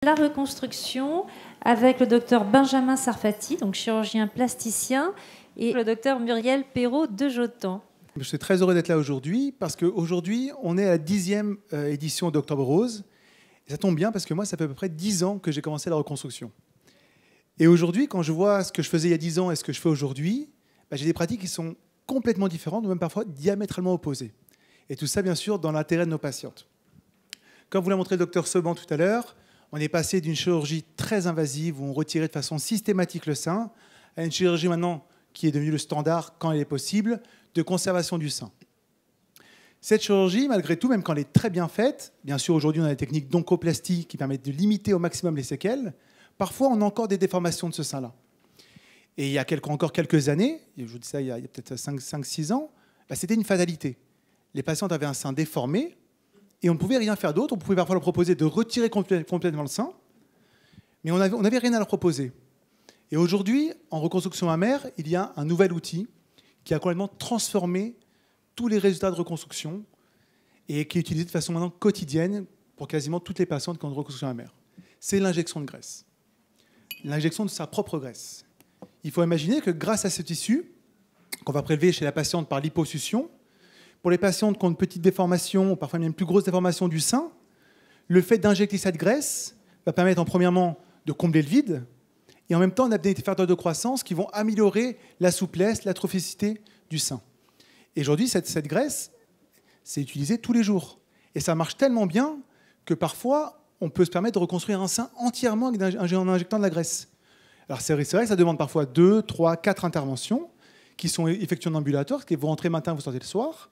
La reconstruction avec le docteur Benjamin Sarfati, donc chirurgien plasticien, et le docteur Muriel Perrault de Jotan. Je suis très heureux d'être là aujourd'hui parce qu'aujourd'hui, on est à la 10e édition d'Octobre Rose. Et ça tombe bien parce que moi, ça fait à peu près 10 ans que j'ai commencé la reconstruction. Et aujourd'hui, quand je vois ce que je faisais il y a 10 ans et ce que je fais aujourd'hui, j'ai des pratiques qui sont complètement différentes, ou même parfois diamétralement opposées. Et tout ça, bien sûr, dans l'intérêt de nos patientes. Comme vous l'a montré le docteur Seban tout à l'heure, on est passé d'une chirurgie très invasive où on retirait de façon systématique le sein à une chirurgie maintenant qui est devenue le standard quand il est possible de conservation du sein. Cette chirurgie, malgré tout, même quand elle est très bien faite, bien sûr aujourd'hui on a des techniques d'oncoplastie qui permettent de limiter au maximum les séquelles, parfois on a encore des déformations de ce sein-là. Et il y a encore quelques années, je vous dis ça il y a peut-être 5-6 ans, c'était une fatalité. Les patientes avaient un sein déformé, et on ne pouvait rien faire d'autre. On pouvait parfois leur proposer de retirer complètement le sein, mais on n'avait rien à leur proposer. Et aujourd'hui, en reconstruction mammaire, il y a un nouvel outil qui a complètement transformé tous les résultats de reconstruction et qui est utilisé de façon maintenant quotidienne pour quasiment toutes les patientes qui ont une reconstruction mammaire. C'est l'injection de graisse. L'injection de sa propre graisse. Il faut imaginer que grâce à ce tissu, qu'on va prélever chez la patiente par liposuction, pour les patientes qui ont une petite déformation, ou parfois même une plus grosse déformation du sein, le fait d'injecter cette graisse va permettre, premièrement, de combler le vide, et en même temps d'amener des facteurs de croissance qui vont améliorer la souplesse, la trophicité du sein. Et aujourd'hui, cette graisse, c'est utilisé tous les jours. Et ça marche tellement bien que parfois, on peut se permettre de reconstruire un sein entièrement en injectant de la graisse. Alors c'est vrai que ça demande parfois 2, 3, 4 interventions qui sont effectuées en ambulatoire, qui vous rentrez le matin, vous sortez le soir.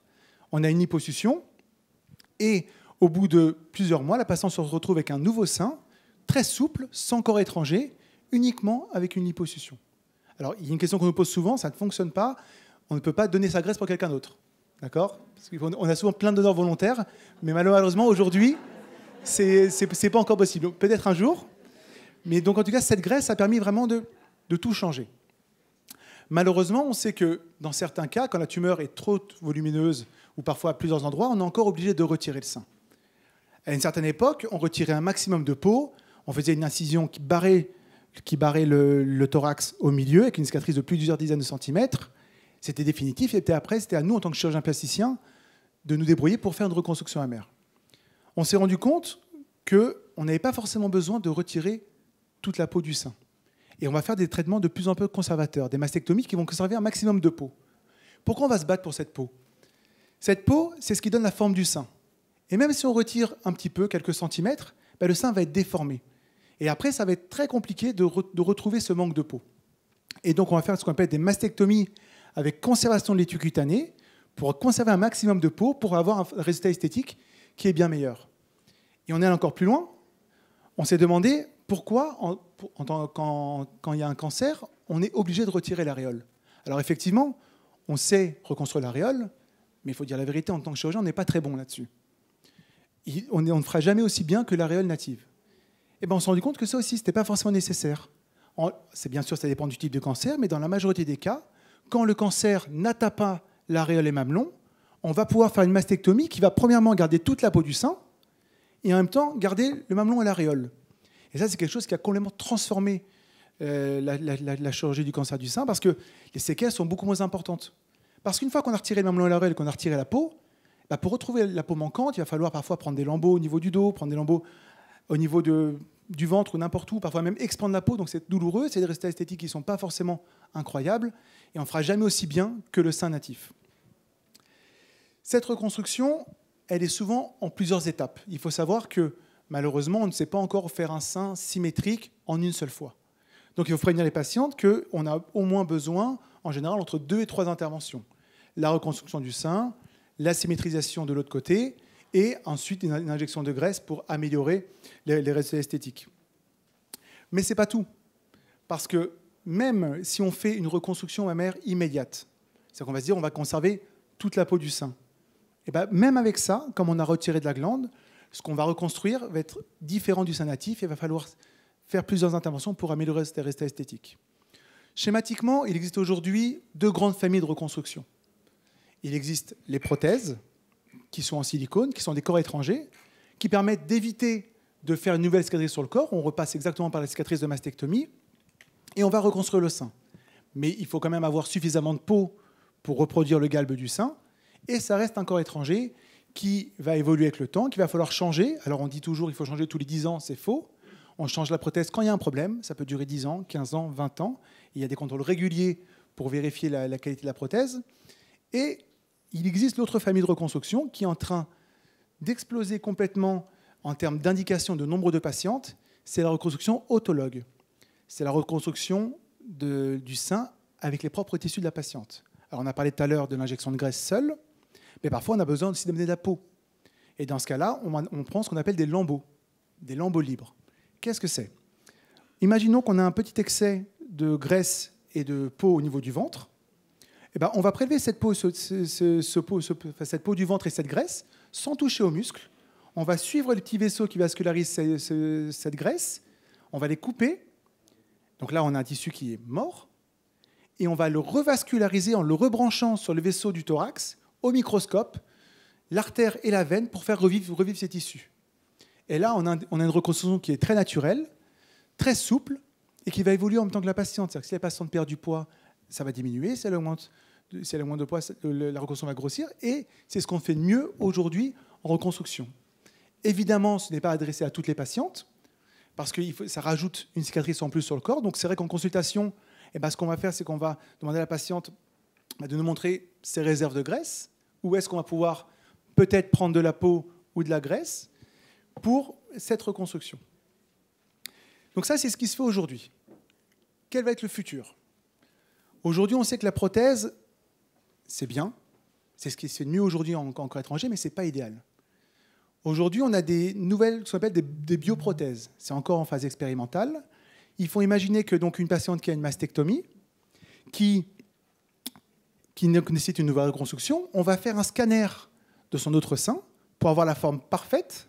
On a une liposuction et au bout de plusieurs mois, la patiente se retrouve avec un nouveau sein, très souple, sans corps étranger, uniquement avec une liposuction. Alors, il y a une question qu'on nous pose souvent, ça ne fonctionne pas, on ne peut pas donner sa graisse pour quelqu'un d'autre. D'accord ? On a souvent plein de donneurs volontaires, mais malheureusement, aujourd'hui, c'est pas encore possible. Peut-être un jour, mais donc en tout cas, cette graisse a permis vraiment de tout changer. Malheureusement, on sait que dans certains cas, quand la tumeur est trop volumineuse, ou parfois à plusieurs endroits, on est encore obligé de retirer le sein. À une certaine époque, on retirait un maximum de peau, on faisait une incision qui barrait le thorax au milieu, avec une cicatrice de plusieurs dizaines de centimètres. C'était définitif, et après, c'était à nous, en tant que chirurgien plasticien, de nous débrouiller pour faire une reconstruction mammaire. On s'est rendu compte qu'on n'avait pas forcément besoin de retirer toute la peau du sein. Et on va faire des traitements de plus en plus conservateurs, des mastectomies qui vont conserver un maximum de peau. Pourquoi on va se battre pour cette peau ? Cette peau, c'est ce qui donne la forme du sein. Et même si on retire un petit peu, quelques centimètres, le sein va être déformé. Et après, ça va être très compliqué de retrouver ce manque de peau. Et donc, on va faire ce qu'on appelle des mastectomies avec conservation de l'étui cutané pour conserver un maximum de peau pour avoir un résultat esthétique qui est bien meilleur. Et on est allé encore plus loin. On s'est demandé pourquoi, quand il y a un cancer, on est obligé de retirer l'aréole. Alors effectivement, on sait reconstruire l'aréole, mais il faut dire la vérité, en tant que chirurgien, on n'est pas très bon là-dessus. On ne fera jamais aussi bien que l'aréole native. Et on s'est rendu compte que ça aussi, ce n'était pas forcément nécessaire. C'est bien sûr, ça dépend du type de cancer, mais dans la majorité des cas, quand le cancer n'atteint pas l'aréole et mamelon, on va pouvoir faire une mastectomie qui va premièrement garder toute la peau du sein et en même temps garder le mamelon et l'aréole. Et ça, c'est quelque chose qui a complètement transformé la chirurgie du cancer du sein parce que les séquelles sont beaucoup moins importantes. Parce qu'une fois qu'on a retiré le mamelon et l'aréole et qu'on a retiré la peau, pour retrouver la peau manquante, il va falloir parfois prendre des lambeaux au niveau du dos, prendre des lambeaux au niveau du ventre ou n'importe où, parfois même expandre la peau, donc c'est douloureux, c'est des résultats esthétiques qui ne sont pas forcément incroyables, et on ne fera jamais aussi bien que le sein natif. Cette reconstruction, elle est souvent en plusieurs étapes. Il faut savoir que malheureusement, on ne sait pas encore faire un sein symétrique en une seule fois. Donc il faut prévenir les patientes qu'on a au moins besoin, en général, entre 2 et 3 interventions. La reconstruction du sein, la symétrisation de l'autre côté, et ensuite une injection de graisse pour améliorer les résultats esthétiques. Mais ce n'est pas tout. Parce que même si on fait une reconstruction mammaire immédiate, c'est-à-dire qu'on va se dire on va conserver toute la peau du sein, et même avec ça, comme on a retiré de la glande, ce qu'on va reconstruire va être différent du sein natif et il va falloir faire plusieurs interventions pour améliorer ces résultats esthétiques. Schématiquement, il existe aujourd'hui 2 grandes familles de reconstruction. Il existe les prothèses, qui sont en silicone, qui sont des corps étrangers, qui permettent d'éviter de faire une nouvelle cicatrice sur le corps. On repasse exactement par la cicatrice de mastectomie et on va reconstruire le sein. Mais il faut quand même avoir suffisamment de peau pour reproduire le galbe du sein. Et ça reste un corps étranger qui va évoluer avec le temps, qu'il va falloir changer. Alors on dit toujours qu'il faut changer tous les 10 ans, c'est faux. On change la prothèse quand il y a un problème. Ça peut durer 10 ans, 15 ans, 20 ans. Il y a des contrôles réguliers pour vérifier la qualité de la prothèse. Et il existe l'autre famille de reconstruction qui est en train d'exploser complètement en termes d'indication de nombre de patientes. C'est la reconstruction autologue. C'est la reconstruction du sein avec les propres tissus de la patiente. Alors on a parlé tout à l'heure de l'injection de graisse seule, mais parfois on a besoin aussi d'amener de la peau. Et dans ce cas-là, on prend ce qu'on appelle des lambeaux libres. Qu'est-ce que c'est? Imaginons qu'on a un petit excès de graisse et de peau au niveau du ventre. Eh ben, on va prélever cette peau, cette peau du ventre et cette graisse sans toucher aux muscles. On va suivre les petits vaisseaux qui vascularisent cette graisse. On va les couper. Donc là, on a un tissu qui est mort. Et on va le revasculariser en le rebranchant sur le vaisseau du thorax, au microscope, l'artère et la veine pour faire revivre ces tissus. Et là, on a une reconstruction qui est très naturelle, très souple, et qui va évoluer en même temps que la patiente. C'est-à-dire que si la patiente perd du poids, ça va diminuer. Si elle augmente de poids, la reconstruction va grossir. Et c'est ce qu'on fait de mieux aujourd'hui en reconstruction. Évidemment, ce n'est pas adressé à toutes les patientes, parce que ça rajoute une cicatrice en plus sur le corps. Donc c'est vrai qu'en consultation, ce qu'on va faire, c'est qu'on va demander à la patiente de nous montrer ses réserves de graisse, où est-ce qu'on va pouvoir peut-être prendre de la peau ou de la graisse pour cette reconstruction. Donc ça, c'est ce qui se fait aujourd'hui. Quel va être le futur? Aujourd'hui, on sait que la prothèse, c'est bien. C'est ce qui se fait de mieux aujourd'hui en corps étranger, mais ce n'est pas idéal. Aujourd'hui, on a des nouvelles, ce qu'on appelle des bioprothèses. C'est encore en phase expérimentale. Il faut imaginer que donc, une patiente qui a une mastectomie, qui nécessite une nouvelle reconstruction, on va faire un scanner de son autre sein pour avoir la forme parfaite.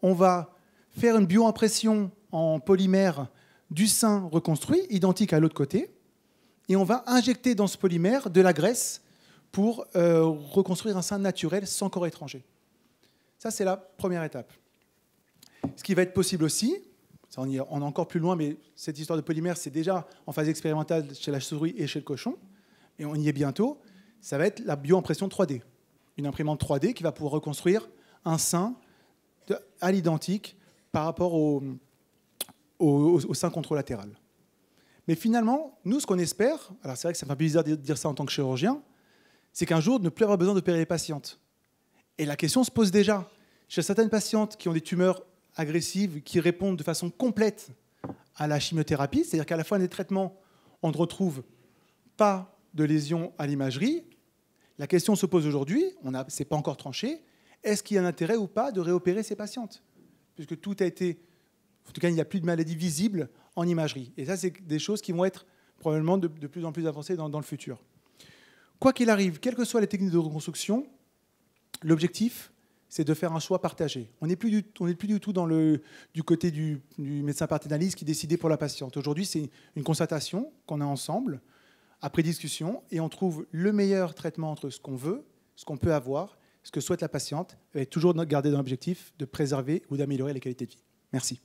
On va faire une bioimpression en polymère du sein reconstruit, identique à l'autre côté, et on va injecter dans ce polymère de la graisse pour reconstruire un sein naturel sans corps étranger. Ça, c'est la première étape. Ce qui va être possible aussi, on est encore plus loin, mais cette histoire de polymère, c'est déjà en phase expérimentale chez la souris et chez le cochon, et on y est bientôt, ça va être la bioimpression 3D. Une imprimante 3D qui va pouvoir reconstruire un sein à l'identique par rapport au sein contralatéral. Mais finalement, nous, ce qu'on espère, alors c'est vrai que ça me fait bizarre de dire ça en tant que chirurgien, c'est qu'un jour, ne plus avoir besoin d'opérer les patientes. Et la question se pose déjà. Chez certaines patientes qui ont des tumeurs agressives, qui répondent de façon complète à la chimiothérapie, c'est-à-dire qu'à la fin des traitements, on ne retrouve pas de lésions à l'imagerie. La question se pose aujourd'hui, ce n'est pas encore tranché, est-ce qu'il y a un intérêt ou pas de réopérer ces patientes? Puisque tout a été, en tout cas, il n'y a plus de maladies visibles en imagerie. Et ça, c'est des choses qui vont être probablement de plus en plus avancées dans le futur. Quoi qu'il arrive, quelles que soient les techniques de reconstruction, l'objectif, c'est de faire un choix partagé. On n'est plus du tout du côté du médecin par analyse qui décidait pour la patiente. Aujourd'hui, c'est une constatation qu'on a ensemble, après discussion, et on trouve le meilleur traitement entre ce qu'on veut, ce qu'on peut avoir, ce que souhaite la patiente, et toujours garder dans l'objectif de préserver ou d'améliorer la qualité de vie. Merci.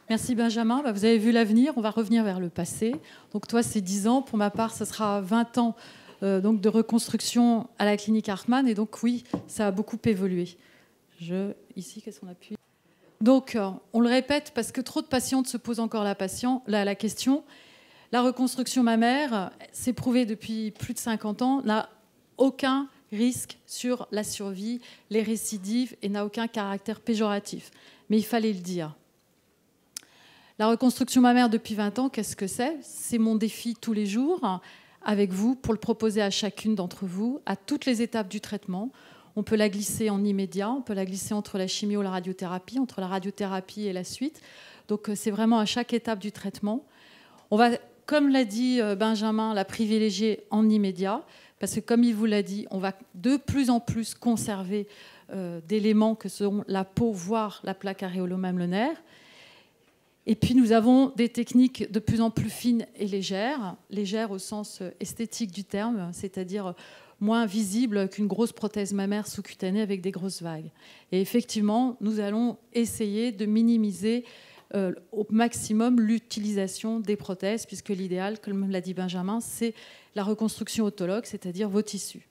Merci Benjamin. Vous avez vu l'avenir, on va revenir vers le passé. Donc toi, c'est 10 ans. Pour ma part, ce sera 20 ans donc de reconstruction à la clinique Hartmann. Et donc oui, ça a beaucoup évolué. Ici, qu'est-ce qu'on appuie? Donc, on le répète parce que trop de patientes se posent encore la question. La reconstruction mammaire, c'est prouvé depuis plus de 50 ans, n'a aucun risque sur la survie, les récidives et n'a aucun caractère péjoratif. Mais il fallait le dire. La reconstruction mammaire depuis 20 ans, qu'est-ce que c'est? C'est mon défi tous les jours avec vous pour le proposer à chacune d'entre vous, à toutes les étapes du traitement. On peut la glisser en immédiat, on peut la glisser entre la chimio et la radiothérapie, entre la radiothérapie et la suite. Donc c'est vraiment à chaque étape du traitement. On va, comme l'a dit Benjamin, la privilégier en immédiat, parce que comme il vous l'a dit, on va de plus en plus conserver d'éléments que seront la peau, voire la plaque aréolo-mamelonnaire. Et puis nous avons des techniques de plus en plus fines et légères au sens esthétique du terme, c'est-à-dire moins visible qu'une grosse prothèse mammaire sous-cutanée avec des grosses vagues. Et effectivement, nous allons essayer de minimiser au maximum l'utilisation des prothèses, puisque l'idéal, comme l'a dit Benjamin, c'est la reconstruction autologue, c'est-à-dire vos tissus.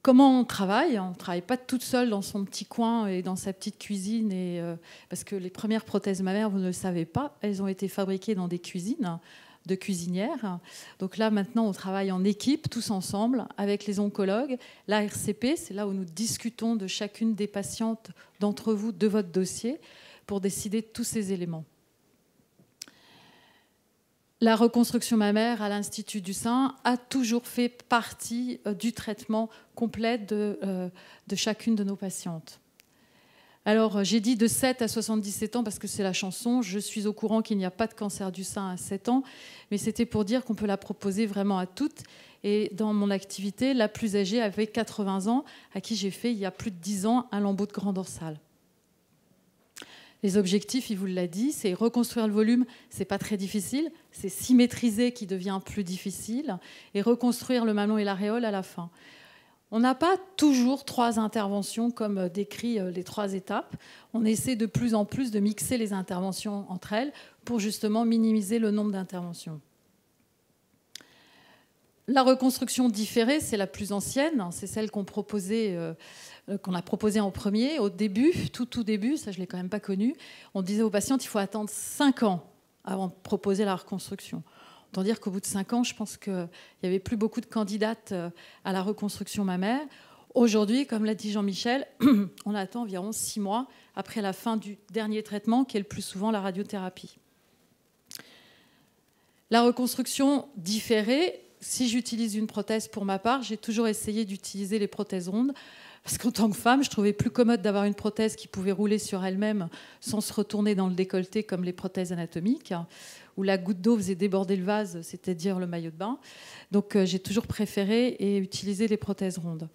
Comment on travaille? On ne travaille pas toute seule dans son petit coin et dans sa petite cuisine, parce que les premières prothèses mammaires, vous ne le savez pas, elles ont été fabriquées dans des cuisines de cuisinières. Donc là, maintenant, on travaille en équipe, tous ensemble, avec les oncologues. La RCP, c'est là où nous discutons de chacune des patientes d'entre vous, de votre dossier, pour décider de tous ces éléments. La reconstruction mammaire à l'Institut du sein a toujours fait partie du traitement complet de chacune de nos patientes. Alors, j'ai dit de 7 à 77 ans parce que c'est la chanson. Je suis au courant qu'il n'y a pas de cancer du sein à 7 ans, mais c'était pour dire qu'on peut la proposer vraiment à toutes. Et dans mon activité, la plus âgée avait 80 ans, à qui j'ai fait, il y a plus de 10 ans, un lambeau de grand dorsal. Les objectifs, il vous l'a dit, c'est reconstruire le volume, c'est pas très difficile, c'est symétriser qui devient plus difficile, et reconstruire le mamelon et l'aréole à la fin. On n'a pas toujours 3 interventions comme décrit les 3 étapes. On essaie de plus en plus de mixer les interventions entre elles pour justement minimiser le nombre d'interventions. La reconstruction différée, c'est la plus ancienne, c'est celle qu'on a proposée en premier. Au début, tout début, ça je ne l'ai quand même pas connu, on disait aux patientes qu'il faut attendre 5 ans avant de proposer la reconstruction. Autant dire qu'au bout de 5 ans, je pense qu'il n'y avait plus beaucoup de candidates à la reconstruction mammaire. Aujourd'hui, comme l'a dit Jean-Michel, on attend environ 6 mois après la fin du dernier traitement, qui est le plus souvent la radiothérapie. La reconstruction différée, si j'utilise une prothèse pour ma part, j'ai toujours essayé d'utiliser les prothèses rondes, parce qu'en tant que femme, je trouvais plus commode d'avoir une prothèse qui pouvait rouler sur elle-même sans se retourner dans le décolleté comme les prothèses anatomiques, où la goutte d'eau faisait déborder le vase, c'est-à-dire le maillot de bain. Donc j'ai toujours préféré et utilisé les prothèses rondes.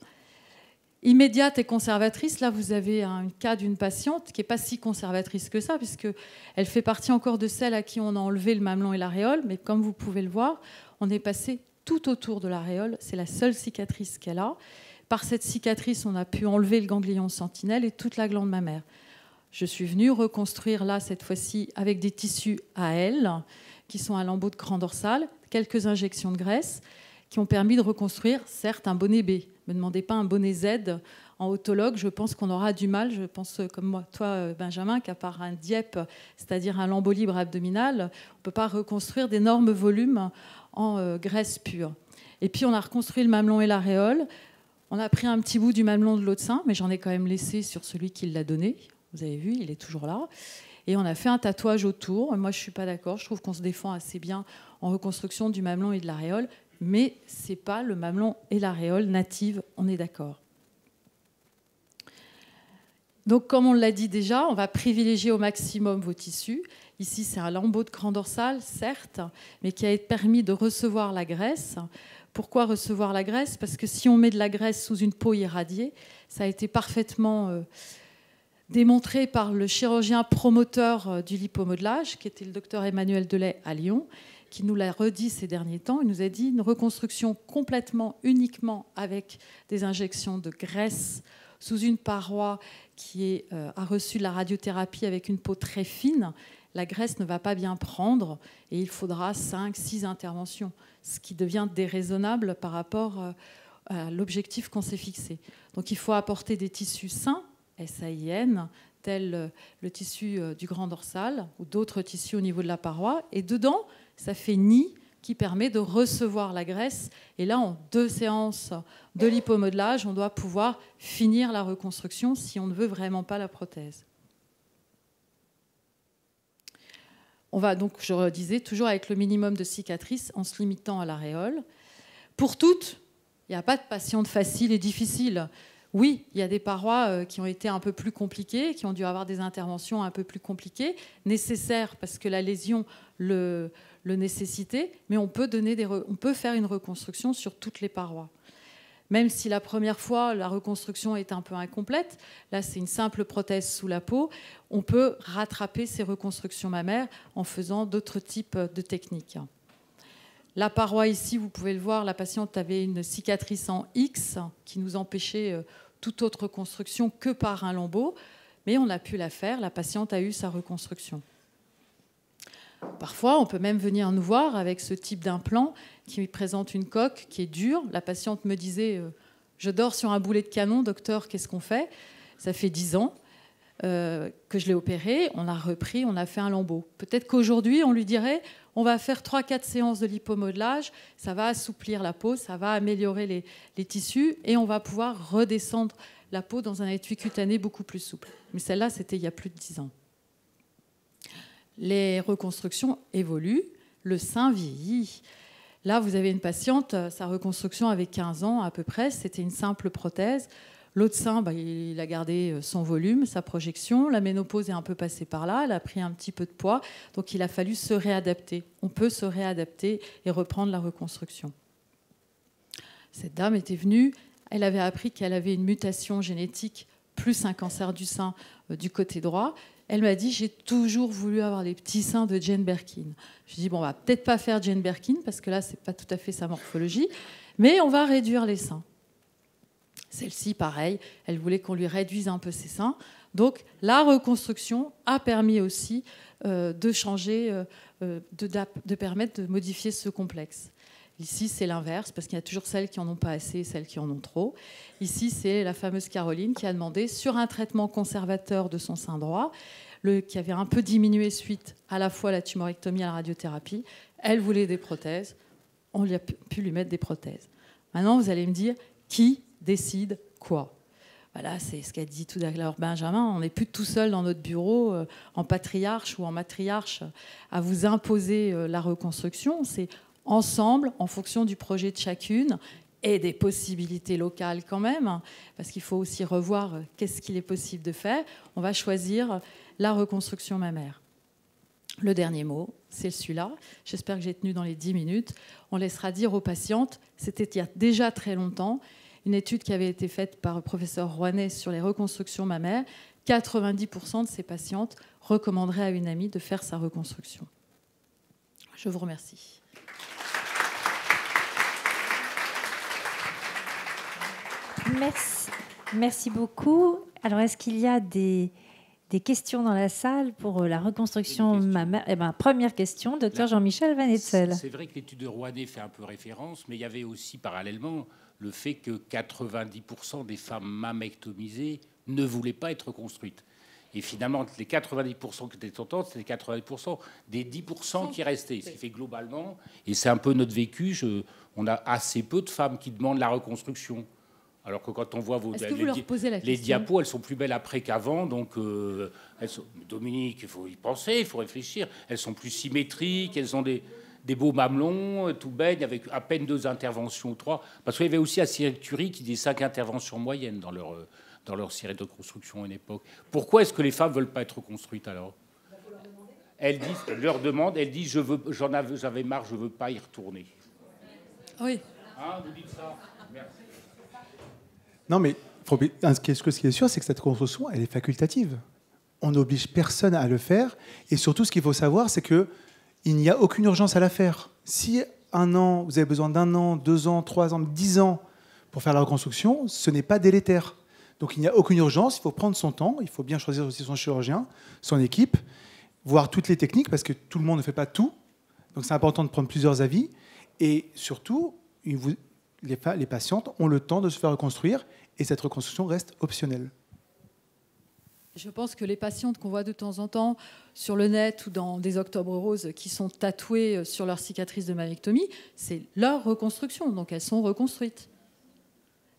Immédiate et conservatrice, là vous avez un cas d'une patiente qui n'est pas si conservatrice que ça, puisqu'elle fait partie encore de celles à qui on a enlevé le mamelon et l'aréole, mais comme vous pouvez le voir, on est passé tout autour de l'aréole, c'est la seule cicatrice qu'elle a. Par cette cicatrice, on a pu enlever le ganglion sentinelle et toute la glande mammaire. Je suis venue reconstruire là, cette fois-ci, avec des tissus AL, qui sont un lambeau de grand dorsal, quelques injections de graisse, qui ont permis de reconstruire, certes, un bonnet B. Ne me demandez pas un bonnet Z en autologue, je pense qu'on aura du mal, je pense comme moi, toi, Benjamin, qu'à part un DIEP, c'est-à-dire un lambeau libre abdominal, on ne peut pas reconstruire d'énormes volumes en graisse pure. Et puis, on a reconstruit le mamelon et l'aréole. On a pris un petit bout du mamelon de l'autre sein, mais j'en ai quand même laissé sur celui qui l'a donné. Vous avez vu, il est toujours là. Et on a fait un tatouage autour. Moi, je ne suis pas d'accord. Je trouve qu'on se défend assez bien en reconstruction du mamelon et de l'aréole. Mais ce n'est pas le mamelon et l'aréole native, on est d'accord. Donc, comme on l'a dit déjà, on va privilégier au maximum vos tissus. Ici, c'est un lambeau de grand dorsal, certes, mais qui a permis de recevoir la graisse. Pourquoi recevoir la graisse? Parce que si on met de la graisse sous une peau irradiée, ça a été parfaitement démontré par le chirurgien promoteur du lipomodelage, qui était le docteur Emmanuel Delay à Lyon, qui nous l'a redit ces derniers temps. Il nous a dit une reconstruction complètement, uniquement avec des injections de graisse sous une paroi qui a reçu de la radiothérapie avec une peau très fine. La graisse ne va pas bien prendre et il faudra 5-6 interventions, ce qui devient déraisonnable par rapport à l'objectif qu'on s'est fixé. Donc il faut apporter des tissus sains, SAIN, tels le tissu du grand dorsal ou d'autres tissus au niveau de la paroi. Et dedans, ça fait nid qui permet de recevoir la graisse. Et là, en 2 séances de lipomodelage, on doit pouvoir finir la reconstruction si on ne veut vraiment pas la prothèse. On va donc, je redisais, toujours avec le minimum de cicatrices en se limitant à l'aréole. Pour toutes, il n'y a pas de patiente facile et difficile. Oui, il y a des parois qui ont été un peu plus compliquées, qui ont dû avoir des interventions un peu plus compliquées, nécessaires parce que la lésion le nécessitait, mais on peut faire une reconstruction sur toutes les parois. Même si la première fois, la reconstruction est un peu incomplète, là c'est une simple prothèse sous la peau, on peut rattraper ces reconstructions mammaires en faisant d'autres types de techniques. La paroi ici, vous pouvez le voir, la patiente avait une cicatrice en X qui nous empêchait toute autre reconstruction que par un lambeau, mais on a pu la faire, la patiente a eu sa reconstruction. Parfois, on peut même venir nous voir avec ce type d'implant qui présente une coque qui est dure. La patiente me disait « Je dors sur un boulet de canon, docteur, qu'est-ce qu'on fait ?» Ça fait 10 ans que je l'ai opéré, on a repris, on a fait un lambeau. Peut-être qu'aujourd'hui, on lui dirait « On va faire 3-4 séances de lipomodelage, ça va assouplir la peau, ça va améliorer les tissus et on va pouvoir redescendre la peau dans un étui cutané beaucoup plus souple. » Mais celle-là, c'était il y a plus de 10 ans. Les reconstructions évoluent, le sein vieillit. Là, vous avez une patiente, sa reconstruction avait 15 ans à peu près, c'était une simple prothèse. L'autre sein, il a gardé son volume, sa projection. La ménopause est un peu passée par là, elle a pris un petit peu de poids, donc il a fallu se réadapter. On peut se réadapter et reprendre la reconstruction. Cette dame était venue, elle avait appris qu'elle avait une mutation génétique plus un cancer du sein du côté droit. Elle m'a dit « J'ai toujours voulu avoir les petits seins de Jane Birkin ». Je lui ai dit « Bon, on va peut-être pas faire Jane Birkin, parce que là, c'est pas tout à fait sa morphologie, mais on va réduire les seins ». Celle-ci, pareil, elle voulait qu'on lui réduise un peu ses seins. Donc, la reconstruction a permis aussi de changer, de permettre de modifier ce complexe. Ici, c'est l'inverse, parce qu'il y a toujours celles qui n'en ont pas assez et celles qui en ont trop. Ici, c'est la fameuse Caroline qui a demandé, sur un traitement conservateur de son sein droit, qui avait un peu diminué suite à la fois à la tumorectomie et à la radiothérapie, elle voulait des prothèses, on lui a pu lui mettre des prothèses. Maintenant, vous allez me dire, qui décide quoi? Voilà, c'est ce qu'a dit tout à l'heure Benjamin. On n'est plus tout seul dans notre bureau, en patriarche ou en matriarche, à vous imposer la reconstruction. C'est ensemble, en fonction du projet de chacune et des possibilités locales quand même, parce qu'il faut aussi revoir qu'est-ce qu'il est possible de faire. On va choisir la reconstruction mammaire. Le dernier mot, c'est celui-là. J'espère que j'ai tenu dans les 10 minutes. On laissera dire aux patientes, c'était il y a déjà très longtemps, une étude qui avait été faite par le professeur Rouanet sur les reconstructions mammaires, 90% de ces patientes recommanderaient à une amie de faire sa reconstruction. Je vous remercie. Merci beaucoup. Alors, est-ce qu'il y a des questions dans la salle pour la reconstruction mammaire? Première question, docteur Jean-Michel Van Etzel. C'est vrai que l'étude de Rouanet fait un peu référence, mais il y avait aussi parallèlement le fait que 90% des femmes mammectomisées ne voulaient pas être reconstruites. Et finalement, les 90% qui étaient tentantes, c'est les 90% des 10% qui restaient. Ce qui fait globalement, et c'est un peu notre vécu, on a assez peu de femmes qui demandent la reconstruction. Alors que quand on voit les diapos, elles sont plus belles après qu'avant. Donc, Dominique, il faut y penser, il faut réfléchir. Elles sont plus symétriques, elles ont des beaux mamelons, tout baigne, avec à peine 2 interventions ou 3. Parce qu'il y avait aussi la Cyril Curie qui dit 5 interventions moyennes dans leur série de reconstruction à une époque. Pourquoi est-ce que les femmes ne veulent pas être reconstruites alors? Elles disent, j'avais marre, je ne veux pas y retourner. Oui. Hein, vous dites ça? Merci. Non, mais ce qui est sûr, c'est que cette reconstruction, elle est facultative. On n'oblige personne à le faire. Et surtout, ce qu'il faut savoir, c'est qu'il n'y a aucune urgence à la faire. Si un an, vous avez besoin d'1 an, 2 ans, 3 ans, 10 ans pour faire la reconstruction, ce n'est pas délétère. Donc il n'y a aucune urgence, il faut prendre son temps, il faut bien choisir aussi son chirurgien, son équipe, voir toutes les techniques, parce que tout le monde ne fait pas tout. Donc c'est important de prendre plusieurs avis. Et surtout, les patientes ont le temps de se faire reconstruire et cette reconstruction reste optionnelle. Je pense que les patientes qu'on voit de temps en temps sur le net ou dans des octobres roses qui sont tatouées sur leur cicatrice de mammectomie, c'est leur reconstruction, donc elles sont reconstruites.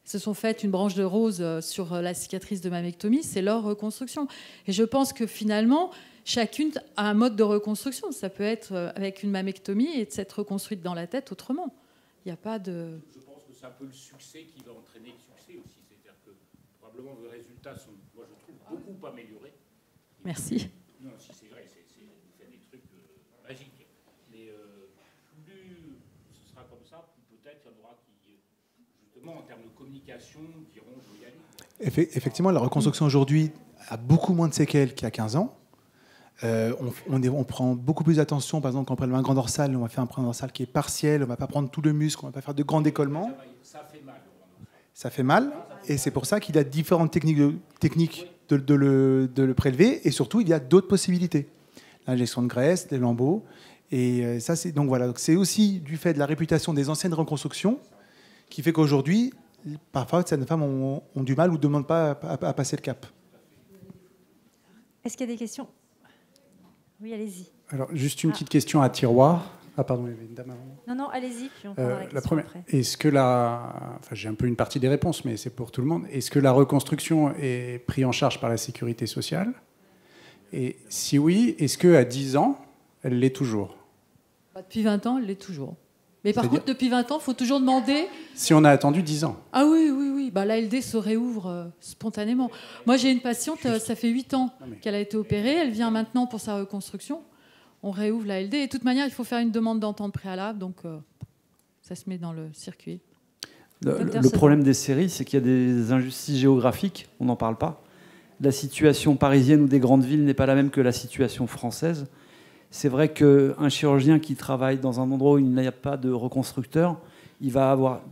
Elles se sont faites une branche de rose sur la cicatrice de mammectomie, c'est leur reconstruction. Et je pense que finalement, chacune a un mode de reconstruction. Ça peut être avec une mammectomie et de s'être reconstruite dans la tête autrement. Il n'y a pas de... Je pense que c'est un peu le succès qui va entraîner le succès aussi. C'est-à-dire que probablement vos résultats sont, moi je trouve, beaucoup améliorés. Merci. Non, si c'est vrai, vous faites des trucs magiques. Mais plus ce sera comme ça, plus peut-être il y en aura qui, justement, en termes de communication, diront je vais y aller. Effectivement, la reconstruction aujourd'hui a beaucoup moins de séquelles qu'il y a 15 ans. On prend beaucoup plus d'attention, par exemple, quand on prélève un grand dorsal, on va faire un grand dorsal qui est partiel, on ne va pas prendre tout le muscle, on ne va pas faire de grands décollements. Ça fait mal. Ça fait mal, et c'est pour ça qu'il y a différentes techniques de le prélever, et surtout, il y a d'autres possibilités. L'injection de graisse, des lambeaux, et ça, donc voilà. Donc c'est aussi du fait de la réputation des anciennes reconstructions qui fait qu'aujourd'hui, parfois, certaines femmes ont du mal ou ne demandent pas à passer le cap. Est-ce qu'il y a des questions? Oui, allez-y. Alors, juste une petite question à tiroir. Ah, pardon, il y avait une dame avant. Non, allez-y, puis on prendra la question première, après. est-ce que enfin, j'ai un peu une partie des réponses, mais c'est pour tout le monde. Est-ce que la reconstruction est prise en charge par la sécurité sociale? Et si oui, est-ce qu'à 10 ans, elle l'est toujours? Depuis 20 ans, elle l'est toujours. Mais par contre, depuis 20 ans, il faut toujours demander... Si on a attendu 10 ans. Ah oui. L'ALD se réouvre spontanément. Moi, j'ai une patiente, ça fait 8 ans qu'elle a été opérée. Elle vient maintenant pour sa reconstruction. On réouvre l'ALD. Et de toute manière, il faut faire une demande d'entente préalable. Donc, ça se met dans le circuit. Le problème des séries, c'est qu'il y a des injustices géographiques. On n'en parle pas. La situation parisienne ou des grandes villes n'est pas la même que la situation française. C'est vrai qu'un chirurgien qui travaille dans un endroit où il n'y a pas de reconstructeur, il va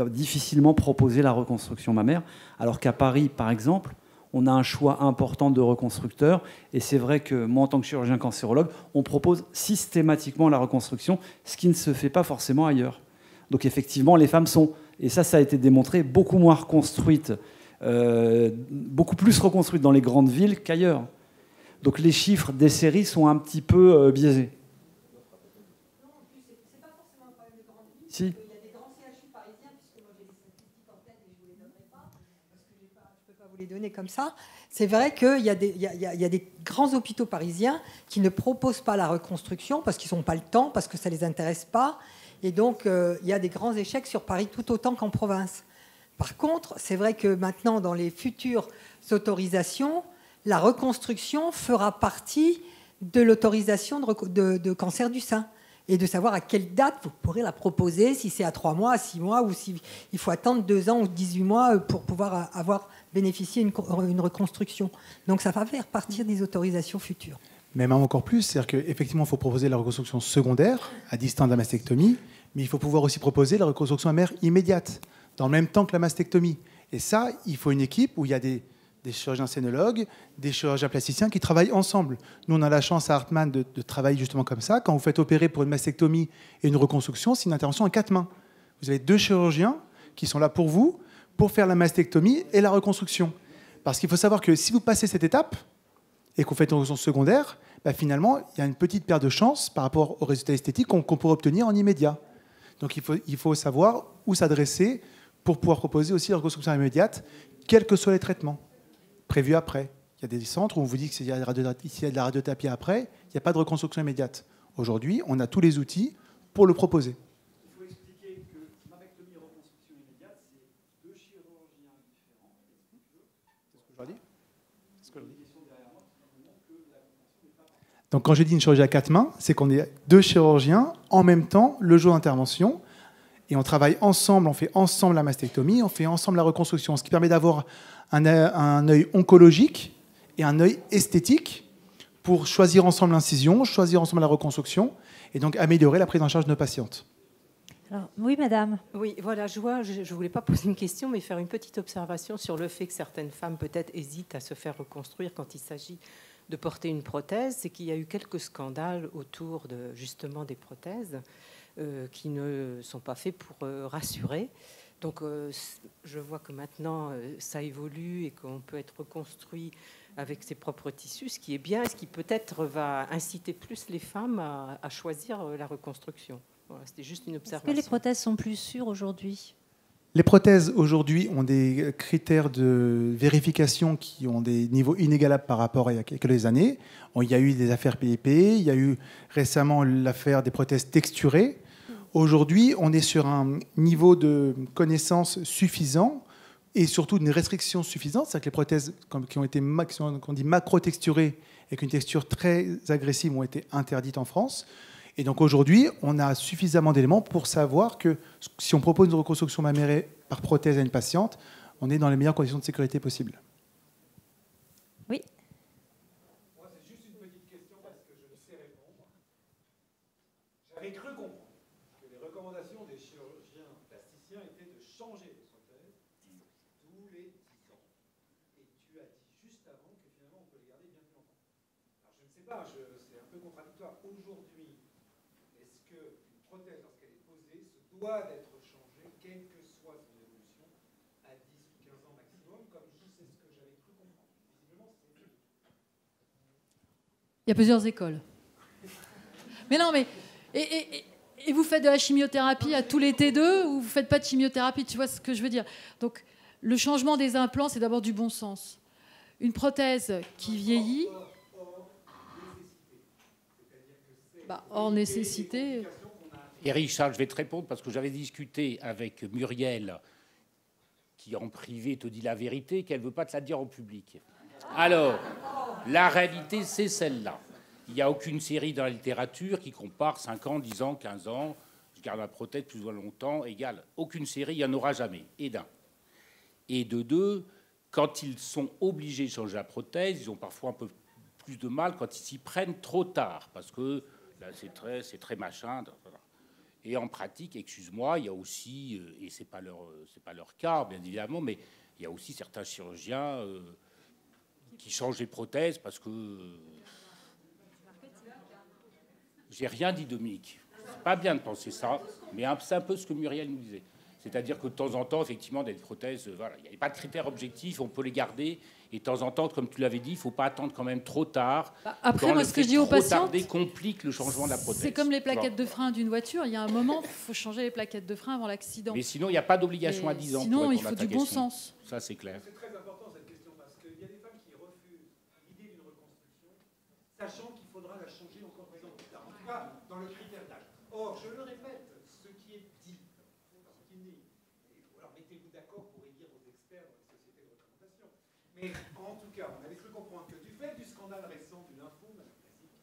difficilement proposer la reconstruction mammaire, alors qu'à Paris, par exemple, on a un choix important de reconstructeurs. Et c'est vrai que moi, en tant que chirurgien cancérologue, on propose systématiquement la reconstruction, ce qui ne se fait pas forcément ailleurs. Donc effectivement, les femmes sont, et ça a été démontré, beaucoup moins reconstruites, beaucoup plus reconstruites dans les grandes villes qu'ailleurs. Donc les chiffres des séries sont un petit peu biaisés. Non, en plus, c'est pas forcément un problème de grande ville. Si. Il y a des grands CHU parisiens, puisque moi j'ai des statistiques en tête et je ne vous les donnerai pas, parce que je ne peux pas vous les donner comme ça. C'est vrai qu'il y a des grands hôpitaux parisiens qui ne proposent pas la reconstruction parce qu'ils n'ont pas le temps, parce que ça ne les intéresse pas. Et donc, il y a des grands échecs sur Paris tout autant qu'en province. Par contre, c'est vrai que maintenant, dans les futures autorisations, la reconstruction fera partie de l'autorisation de cancer du sein. Et de savoir à quelle date vous pourrez la proposer, si c'est à 3 mois, à 6 mois, ou s'il faut attendre 2 ans ou 18 mois pour pouvoir avoir bénéficié une reconstruction. Donc ça va faire partie des autorisations futures. Mais même encore plus, c'est-à-dire qu'effectivement, il faut proposer la reconstruction secondaire, à distance de la mastectomie, mais il faut pouvoir aussi proposer la reconstruction mammaire immédiate, dans le même temps que la mastectomie. Et ça, il faut une équipe où il y a des chirurgiens scénologues, des chirurgiens plasticiens qui travaillent ensemble. Nous, on a la chance à Hartmann de travailler justement comme ça. Quand vous faites opérer pour une mastectomie et une reconstruction, c'est une intervention en 4 mains. Vous avez 2 chirurgiens qui sont là pour vous, pour faire la mastectomie et la reconstruction. Parce qu'il faut savoir que si vous passez cette étape et que vous faites une reconstruction secondaire, finalement, il y a une petite perte de chance par rapport aux résultats esthétiques qu'on pourrait obtenir en immédiat. Donc il faut savoir où s'adresser pour pouvoir proposer aussi la reconstruction immédiate, quels que soient les traitements prévu après. Il y a des centres où on vous dit que s'il y a de la radiothérapie après, il n'y a pas de reconstruction immédiate. Aujourd'hui, on a tous les outils pour le proposer. Il faut expliquer que mammectomie et reconstruction immédiate, c'est 2 chirurgiens différents. C'est ce que je dis. C'est ce que je dis. Donc quand je dis une chirurgie à 4 mains, c'est qu'on est 2 chirurgiens en même temps le jour d'intervention et on travaille ensemble, on fait ensemble la mastectomie, on fait ensemble la reconstruction, ce qui permet d'avoir un œil oncologique et un œil esthétique pour choisir ensemble l'incision, choisir ensemble la reconstruction et donc améliorer la prise en charge de nos patientes. Alors, oui, madame. Oui, voilà, je ne voulais pas poser une question, mais faire une petite observation sur le fait que certaines femmes peut-être hésitent à se faire reconstruire quand il s'agit de porter une prothèse. C'est qu'il y a eu quelques scandales autour de justement des prothèses qui ne sont pas faits pour rassurer. Donc, je vois que maintenant, ça évolue et qu'on peut être reconstruit avec ses propres tissus, ce qui est bien, et ce qui peut-être va inciter plus les femmes à choisir la reconstruction. Voilà, c'était juste une observation. Est-ce que les prothèses sont plus sûres aujourd'hui ? Les prothèses, aujourd'hui, ont des critères de vérification qui ont des niveaux inégalables par rapport à il y a quelques années. Il y a eu des affaires PIP, il y a eu récemment l'affaire des prothèses texturées. Aujourd'hui, on est sur un niveau de connaissance suffisant et surtout une restriction suffisante. C'est-à-dire que les prothèses qu'on dit macro-texturées et qu'une texture très agressive ont été interdites en France. Et donc aujourd'hui, on a suffisamment d'éléments pour savoir que si on propose une reconstruction mammaire par prothèse à une patiente, on est dans les meilleures conditions de sécurité possibles. Oui. savons que finalement on peut les garder bien plus longtemps. Alors je ne sais pas, c'est un peu contradictoire. Aujourd'hui, est-ce qu'une prothèse, lorsqu'elle est posée, se doit d'être changée, quelle que soit son évolution, à 10 ou 15 ans maximum, comme c'est ce que j'avais cru comprendre. Visiblement, c'est logique. Il y a plusieurs écoles. Mais non, mais... Et vous faites de la chimiothérapie à tous les T2 ou vous ne faites pas de chimiothérapie? Tu vois ce que je veux dire? Donc, le changement des implants, c'est d'abord du bon sens. Une prothèse qui vieillit... hors nécessité... Et Richard, je vais te répondre parce que j'avais discuté avec Muriel, qui en privé te dit la vérité, qu'elle ne veut pas te la dire en public. Alors, la réalité, c'est celle-là. Il n'y a aucune série dans la littérature qui compare 5 ans, 10 ans, 15 ans, je garde ma prothèse plus ou moins longtemps, égale. Aucune série, il n'y en aura jamais. Et d'un. Et de deux, quand ils sont obligés de changer la prothèse, ils ont parfois un peu plus de mal quand ils s'y prennent trop tard, parce que là, c'est très machin. Voilà. Et en pratique, excuse-moi, il y a aussi, et c'est pas leur cas, bien évidemment, mais il y a aussi certains chirurgiens qui changent les prothèses parce que... J'ai rien dit, Dominique. C'est pas bien de penser ça, mais c'est un peu ce que Muriel nous disait. C'est-à-dire que de temps en temps, effectivement, des prothèses, voilà, il n'y a pas de critères objectifs, on peut les garder. Et de temps en temps, comme tu l'avais dit, il ne faut pas attendre quand même trop tard. Après, moi, ce que je dis aux patients, tarder complique le changement de la prothèse. C'est comme les plaquettes de frein d'une voiture. Il y a un moment, il faut changer les plaquettes de frein avant l'accident. Mais sinon, il n'y a pas d'obligation à 10 ans. Sinon, il faut du bon sens. Ça, c'est clair. C'est très important cette question parce qu'il y a des femmes qui refusent l'idée d'une reconstruction, sachant qu'il faudra la changer encore 10 ans plus tard. En tout cas, dans le critère d'âge. Or, je le répète, ce qui est dit, alors mettez-vous d'accord pour élire vos experts dans les sociétés de recommandation. Mais en tout cas, on avait cru comprendre que du fait du scandale récent du lymphome classique,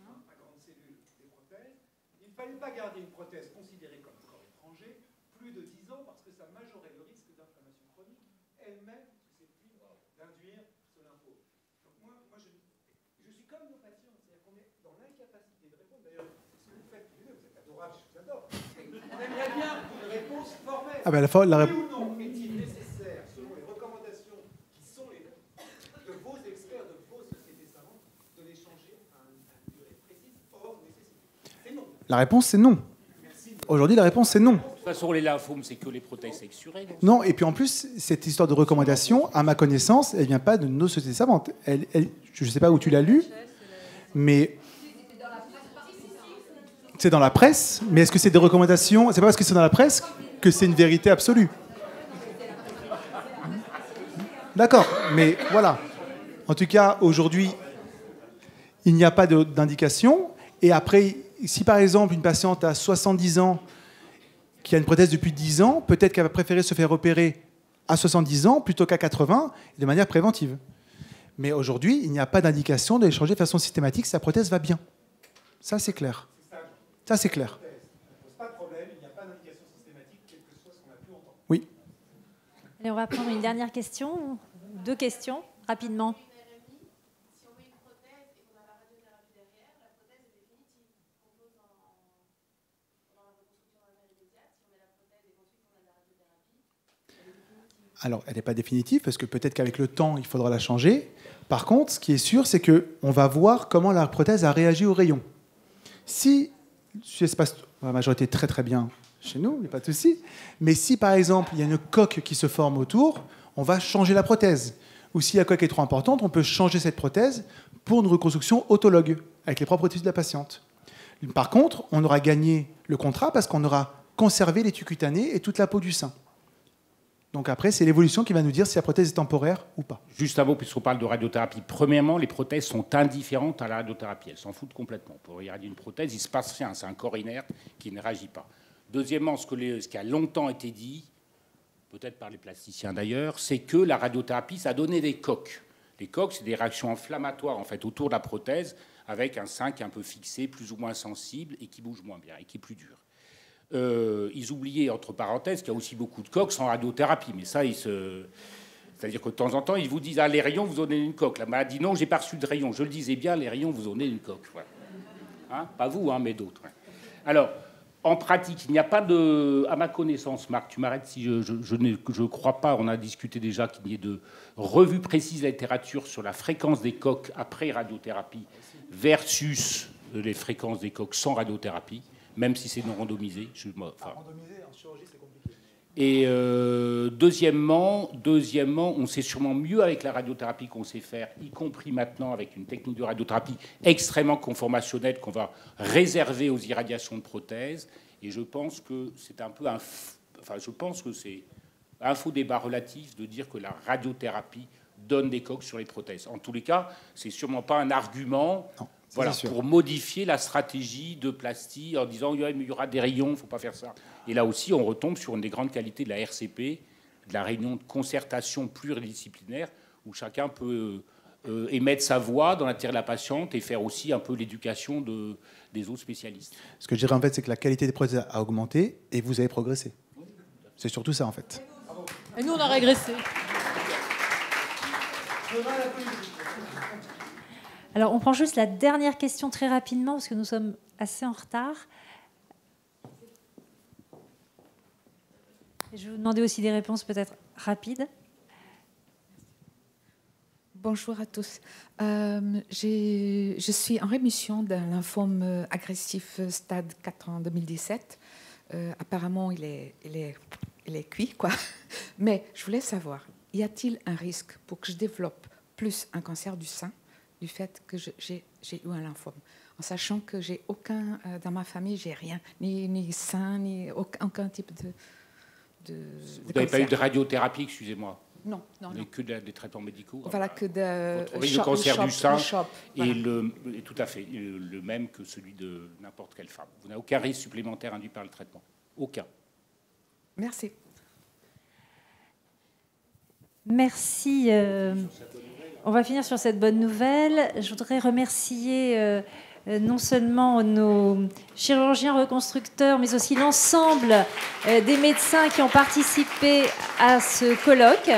à grande cellule des prothèses, il ne fallait pas garder une prothèse considérée comme corps étranger plus de 10 ans parce que ça majorait le risque d'inflammation chronique, elle-même susceptible d'induire ce lymphome. Donc moi je suis comme nos patients, c'est-à-dire qu'on est dans l'incapacité de répondre. D'ailleurs, c'est ce que vous faites, vous êtes adorable, je vous adore. On aimerait bien une réponse formelle. Ah ben oui ou non est-il nécessaire, selon les recommandations qui sont les de vos experts, de vos sociétés savantes, de les changer à une durée précise hors nécessité? C'est non. La réponse, c'est non. Aujourd'hui, la réponse, c'est non. De toute façon, les lymphomes, c'est que les prothèses sexurées. Non, et puis en plus, cette histoire de recommandation, à ma connaissance, elle ne vient pas de nos sociétés savantes. Je ne sais pas où tu l'as lu, mais... C'est dans la presse, mais est-ce que c'est des recommandations? C'est pas parce que c'est dans la presse que c'est une vérité absolue. D'accord, mais voilà. En tout cas, aujourd'hui, il n'y a pas d'indication. Et après, si par exemple une patiente a 70 ans qui a une prothèse depuis 10 ans, peut-être qu'elle va préférer se faire opérer à 70 ans plutôt qu'à 80, de manière préventive. Mais aujourd'hui, il n'y a pas d'indication de les changer de façon systématique si sa prothèse va bien. Ça, c'est clair. Ça, c'est clair. Oui. Allez, on va prendre une dernière question, 2 questions, rapidement. Alors, elle n'est pas définitive, parce que peut-être qu'avec le temps, il faudra la changer. Par contre, ce qui est sûr, c'est qu'on va voir comment la prothèse a réagi au rayon. Si ça se passe la majorité très très bien chez nous, il n'y a pas de souci, mais si par exemple, il y a une coque qui se forme autour, on va changer la prothèse. Ou si la coque est trop importante, on peut changer cette prothèse pour une reconstruction autologue, avec les propres tissus de la patiente. Par contre, on aura gagné le contrat parce qu'on aura conservé les tissus cutanés et toute la peau du sein. Donc après, c'est l'évolution qui va nous dire si la prothèse est temporaire ou pas. Juste un mot, puisqu'on parle de radiothérapie. Premièrement, les prothèses sont indifférentes à la radiothérapie. Elles s'en foutent complètement. Pour regarder une prothèse, il ne se passe rien. C'est un corps inerte qui ne réagit pas. Deuxièmement, ce qui a longtemps été dit, peut-être par les plasticiens d'ailleurs, c'est que la radiothérapie, ça a donné des coques. Les coques, c'est des réactions inflammatoires en fait, autour de la prothèse, avec un sein qui est un peu fixé, plus ou moins sensible, et qui bouge moins bien, et qui est plus dur. Ils oubliaient, entre parenthèses, qu'il y a aussi beaucoup de coques sans radiothérapie. Mais ça, c'est-à-dire que de temps en temps, ils vous disent « Ah, les rayons, vous donnez une coque ». La maladie, non, j'ai pas reçu de rayons. Je le disais bien, les rayons, vous donnez une coque. Voilà. Hein, pas vous, hein, mais d'autres. Alors, En pratique, il n'y a pas de... À ma connaissance, Marc, tu m'arrêtes si je ne crois pas, on a discuté déjà qu'il y ait de revue précise de la littérature sur la fréquence des coques après radiothérapie versus les fréquences des coques sans radiothérapie, même si c'est non randomisé. Randomisé, en chirurgie, c'est compliqué. Et deuxièmement, on sait sûrement mieux avec la radiothérapie qu'on sait faire, y compris maintenant avec une technique de radiothérapie extrêmement conformationnelle qu'on va réserver aux irradiations de prothèses. Et je pense que c'est un peu un faux débat relatif de dire que la radiothérapie donne des coques sur les prothèses. En tous les cas, c'est sûrement pas un argument. Non. Voilà, pour modifier la stratégie de plastie en disant il y aura des rayons, il ne faut pas faire ça. Et là aussi, on retombe sur une des grandes qualités de la RCP, de la réunion de concertation pluridisciplinaire, où chacun peut émettre sa voix dans l'intérêt de la patiente et faire aussi un peu l'éducation des autres spécialistes. Ce que je dirais en fait, c'est que la qualité des prothèses a augmenté et vous avez progressé. C'est surtout ça en fait. Et nous, on a régressé. Alors, on prend juste la dernière question très rapidement, parce que nous sommes assez en retard. Je vais vous demander aussi des réponses peut-être rapides. Bonjour à tous. Je suis en rémission d'un lymphome agressif stade 4 en 2017. Apparemment, il est cuit, quoi. Mais je voulais savoir, y a-t-il un risque pour que je développe plus un cancer du sein du fait que j'ai eu un lymphome, en sachant que j'ai aucun, dans ma famille, j'ai rien, ni sein, ni aucun type de Vous n'avez pas eu de radiothérapie, excusez-moi? Non. Que des traitements médicaux. Voilà, que Votre risque de cancer du sein est tout à fait le même que celui de n'importe quelle femme. Vous n'avez aucun risque supplémentaire induit par le traitement. Aucun. Merci. Merci. On va finir sur cette bonne nouvelle. Je voudrais remercier non seulement nos chirurgiens reconstructeurs, mais aussi l'ensemble des médecins qui ont participé à ce colloque.